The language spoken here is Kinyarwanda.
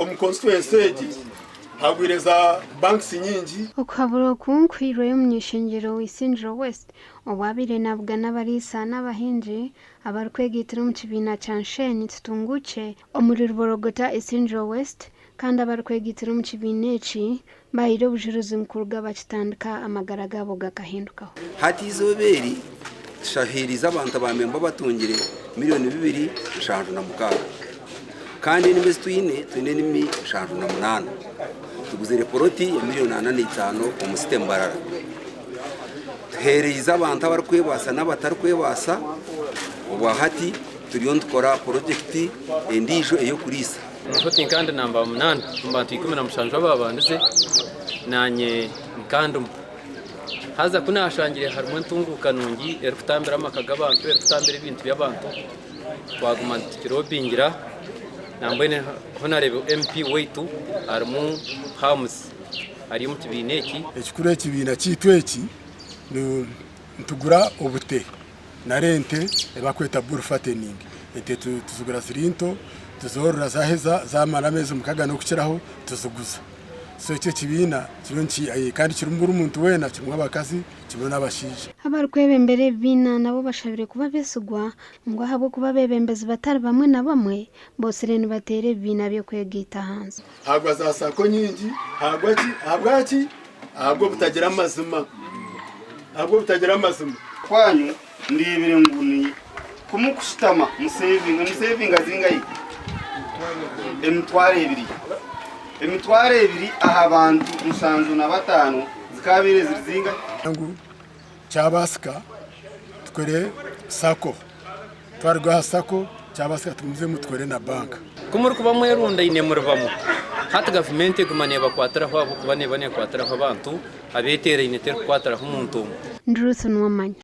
omu constituency egi hagwireza banks nyingi okhabura kunkwirwe omunyeshengero w'Isingiro West obwabire nabwa n'abarisa n'abahingi abarkwegitira omu kibiina kya Nshenyi Tutunguche omuri Ruborogota Isingiro West kandi abarkwegitira omu kibiina eki baire obujuruzi nkuruga bakitandika amagara gabo gakahindukaho hati izoberi shahiriza abantu bamemba batungire $2,506 kandi nimezi tuyine nimi 58 tuguze reporoti ya $805 mu sitembarara tuhereza abantu abarkwebasa n'abatarkwebasa ubu hati turiyo dukora project endijo eyo kurisa Nshoti kandi namba 8 mbantu 17 babanduze nanye nkandum haza kunashangire harimo ntunguka nungi erikutambira amakaga abantu erikutambira ibintu by'abantu twaguma tikirobingira nambene honorable MP weitu harimo Hams ari mu kibineki ekikuru ekibina kitu eki ntugura obute na rente ebakweta bull fattening ente tuzugura zirinto tuzorora zaheza zamara amezi mukaga no kukiraho tuzuguza so icyo kibina kironki kandi kirumbura umuntu wena kimwe abakazi kimwe n'abashije abarkwebembere bina nabo bashabire kuba besugwa ngo habo kuba bebembezi batari bamwe na bamwe bose rene batere bina byo kwegita hanze hagwa za sako nyingi habwo butagira amazima kwanyu ndibire nguni kumukushitama musevinga zingayi emitware ebiri aha abantu 75 zikabire zizinga ngo cyabasika tukore sako twarwa sako cyabasika tumuze mutwere na banka kumuri kuba mwerunda ine murvamo hata government gumane bakwatara hwabo kubane bane kwatara abantu abetere ine ter kwatara umuntu Ndruso nwamanya